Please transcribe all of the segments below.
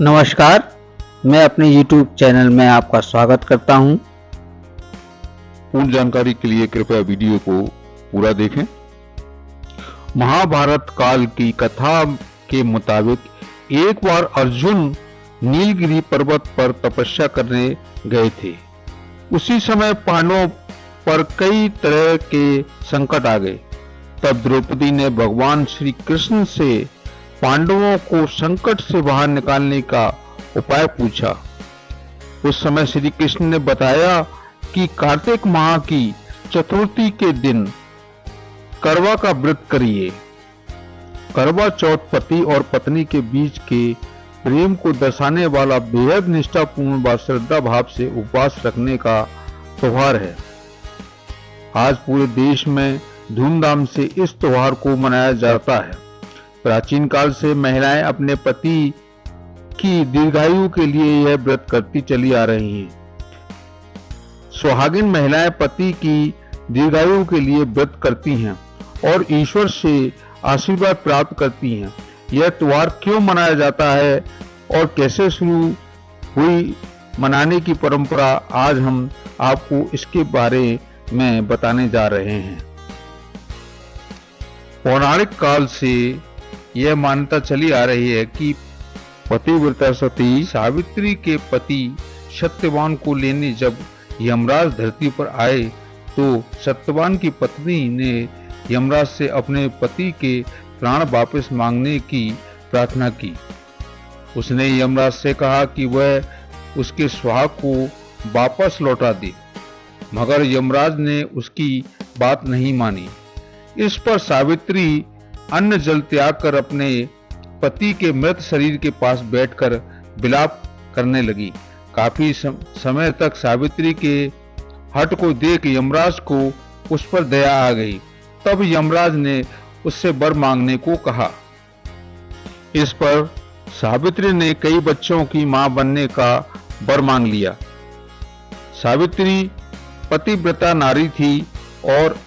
नमस्कार, मैं अपने YouTube चैनल में आपका स्वागत करता हूं। पूर्ण जानकारी के लिए कृपया वीडियो को पूरा देखें। महाभारत काल की कथा के मुताबिक एक बार अर्जुन नीलगिरी पर्वत पर तपस्या करने गए थे। उसी समय पांडवों पर कई तरह के संकट आ गए। तब द्रौपदी ने भगवान श्री कृष्ण से पांडवों को संकट से बाहर निकालने का उपाय पूछा। उस समय श्री कृष्ण ने बताया कि कार्तिक माह की चतुर्थी के दिन करवा का व्रत करिए। करवा चौथ पति और पत्नी के बीच के प्रेम को दर्शाने वाला बेहद निष्ठापूर्ण व श्रद्धा भाव से उपवास रखने का त्योहार है। आज पूरे देश में धूमधाम से इस त्योहार को मनाया जाता है। प्राचीन काल से महिलाएं अपने पति की दीर्घायु के लिए यह व्रत करती चली आ रही हैं। सुहागिन महिलाएं पति की दीर्घायु के लिए व्रत करती हैं और ईश्वर से आशीर्वाद प्राप्त करती हैं। यह त्योहार क्यों मनाया जाता है और कैसे शुरू हुई मनाने की परंपरा, आज हम आपको इसके बारे में बताने जा रहे हैं। पौराणिक काल से यह मान्यता चली आ रही है कि पतिव्रता सती सावित्री के पति सत्यवान को लेने जब यमराज धरती पर आए तो सत्यवान की पत्नी ने यमराज से अपने पति के प्राण वापस मांगने की प्रार्थना की। उसने यमराज से कहा कि वह उसके सुहाग को वापस लौटा दे, मगर यमराज ने उसकी बात नहीं मानी। इस पर सावित्री अन्न जल त्याग कर अपने पति के मृत शरीर के पास बैठकर विलाप करने लगी। काफी समय तक सावित्री के हठ को देख यमराज को उस पर दया आ गई। तब यमराज ने उससे वर मांगने को कहा। इस पर सावित्री ने कई बच्चों की मां बनने का वर मांग लिया। सावित्री पतिव्रता नारी थी और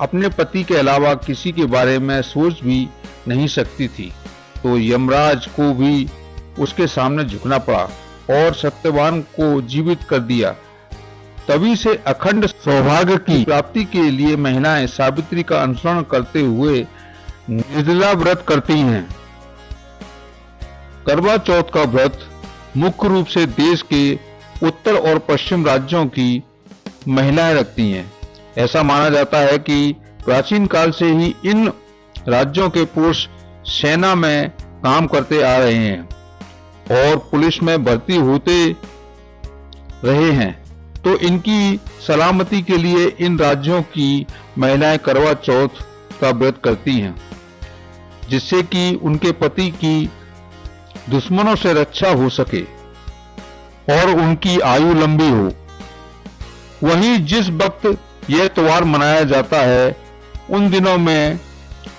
अपने पति के अलावा किसी के बारे में सोच भी नहीं सकती थी, तो यमराज को भी उसके सामने झुकना पड़ा और सत्यवान को जीवित कर दिया। तभी से अखंड सौभाग्य की प्राप्ति के लिए महिलाएं सावित्री का अनुसरण करते हुए निर्जला व्रत करती हैं। करवा चौथ का व्रत मुख्य रूप से देश के उत्तर और पश्चिम राज्यों की महिलाएं रखती हैं। ऐसा माना जाता है कि प्राचीन काल से ही इन राज्यों के पुरुष सेना में काम करते आ रहे हैं और पुलिस में भर्ती होते रहे हैं, तो इनकी सलामती के लिए इन राज्यों की महिलाएं करवा चौथ का व्रत करती हैं, जिससे कि उनके पति की दुश्मनों से रक्षा हो सके और उनकी आयु लंबी हो। वहीं जिस वक्त यह त्योहार मनाया जाता है उन दिनों में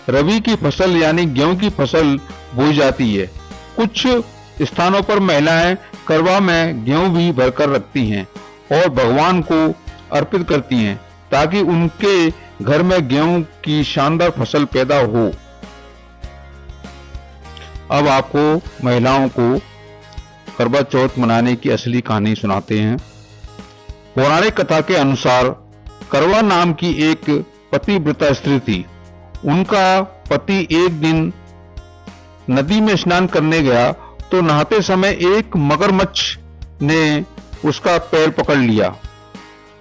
रबी की फसल यानी गेहूं की फसल बोई जाती है। कुछ स्थानों पर महिलाएं करवा में गेहूं भी भरकर रखती हैं और भगवान को अर्पित करती हैं ताकि उनके घर में गेहूं की शानदार फसल पैदा हो। अब आपको महिलाओं को करवा चौथ मनाने की असली कहानी सुनाते हैं। पौराणिक कथा के अनुसार करवा नाम की एक पतिव्रता स्त्री थी। उनका पति एक दिन नदी में स्नान करने गया तो नहाते समय एक मगरमच्छ ने उसका पैर पकड़ लिया।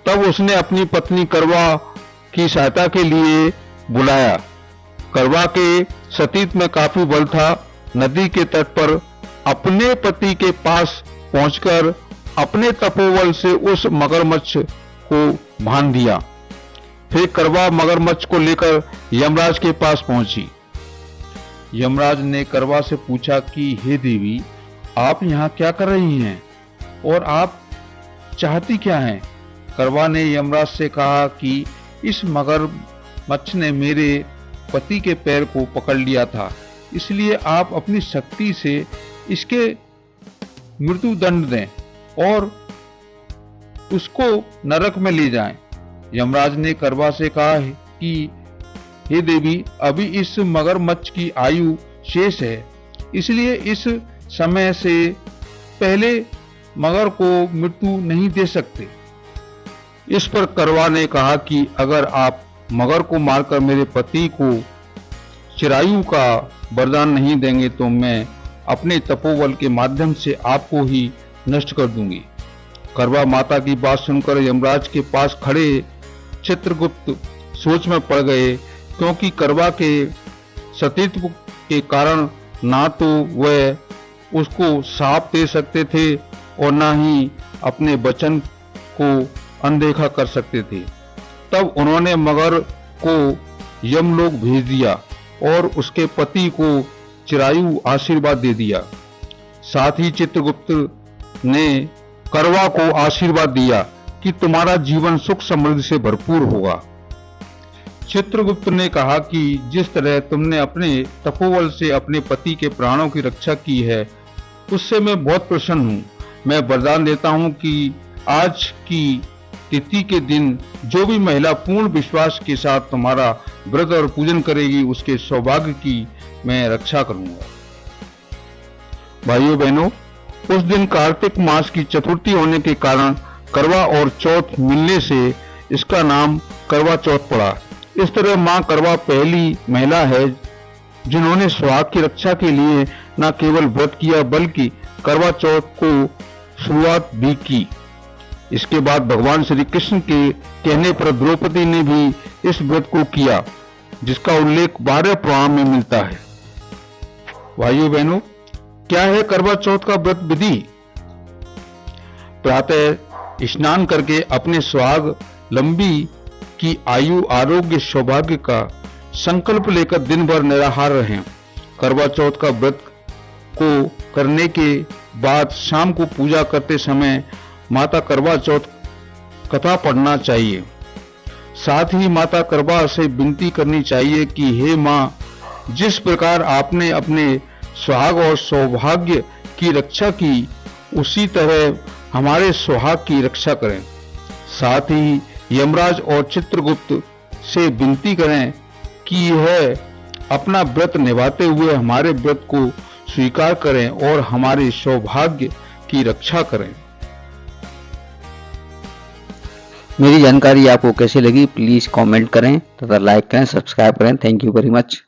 तब उसने अपनी पत्नी करवा की सहायता के लिए बुलाया। करवा के सतीत्व में काफी बल था। नदी के तट पर अपने पति के पास पहुंचकर अपने तपोबल से उस मगरमच्छ को बांध दिया। फिर करवा मगरमच्छ को लेकर यमराज के पास पहुंची। यमराज ने करवा से पूछा कि हे देवी, आप यहाँ क्या कर रही हैं और आप चाहती क्या हैं? करवा ने यमराज से कहा कि इस मगरमच्छ ने मेरे पति के पैर को पकड़ लिया था, इसलिए आप अपनी शक्ति से इसके मृत्यु दंड दें और उसको नरक में ले जाएं। यमराज ने करवा से कहा कि हे देवी, अभी इस मगरमच्छ की आयु शेष है, इसलिए इस समय से पहले मगर को मृत्यु नहीं दे सकते। इस पर करवा ने कहा कि अगर आप मगर को मारकर मेरे पति को चिरायु का वरदान नहीं देंगे तो मैं अपने तपोबल के माध्यम से आपको ही नष्ट कर दूंगी। करवा माता की बात सुनकर यमराज के पास खड़े चित्रगुप्त सोच में पड़ गए, क्योंकि करवा के सतीत्व के कारण ना तो वह उसको शाप दे सकते थे और ना ही अपने वचन को अनदेखा कर सकते थे। तब उन्होंने मगर को यमलोक भेज दिया और उसके पति को चिरायु आशीर्वाद दे दिया। साथ ही चित्रगुप्त ने करवा को आशीर्वाद दिया कि तुम्हारा जीवन सुख समृद्धि से भरपूर होगा। चित्रगुप्त ने कहा कि जिस तरह तुमने अपने तपोबल से अपने पति के प्राणों की रक्षा की है, उससे मैं बहुत प्रसन्न हूँ। मैं वरदान देता हूँ कि आज की तिथि के दिन जो भी महिला पूर्ण विश्वास के साथ तुम्हारा व्रत और पूजन करेगी, उसके सौभाग्य की मैं रक्षा करूंगा। भाइयों बहनों, उस दिन कार्तिक मास की चतुर्थी होने के कारण करवा और चौथ मिलने से इसका नाम करवा चौथ पड़ा। इस तरह मां करवा पहली महिला है जिन्होंने सुहाग की रक्षा के लिए न केवल व्रत किया बल्कि करवा चौथ को शुरुआत भी की। इसके बाद भगवान श्री कृष्ण के कहने पर द्रौपदी ने भी इस व्रत को किया, जिसका उल्लेख 12 पुराण में मिलता है। भाइयों बहनों, क्या है करवा चौथ का व्रत विधि? प्रातः स्नान करके अपने सुहाग लंबी की आयु आरोग्य सौभाग्य का संकल्प लेकर दिन भर निराहार रहें। करवा चौथ का व्रत को करने के बाद शाम को पूजा करते समय माता करवा चौथ कथा पढ़ना चाहिए। साथ ही माता करवा से विनती करनी चाहिए कि हे माँ, जिस प्रकार आपने अपने सुहाग और सौभाग्य की रक्षा की, उसी तरह हमारे सुहाग की रक्षा करें। साथ ही यमराज और चित्रगुप्त से विनती करें कि यह अपना व्रत निभाते हुए हमारे व्रत को स्वीकार करें और हमारे सौभाग्य की रक्षा करें। मेरी जानकारी आपको कैसी लगी प्लीज कमेंट करें तथा लाइक करें, सब्सक्राइब करें। Thank you very much.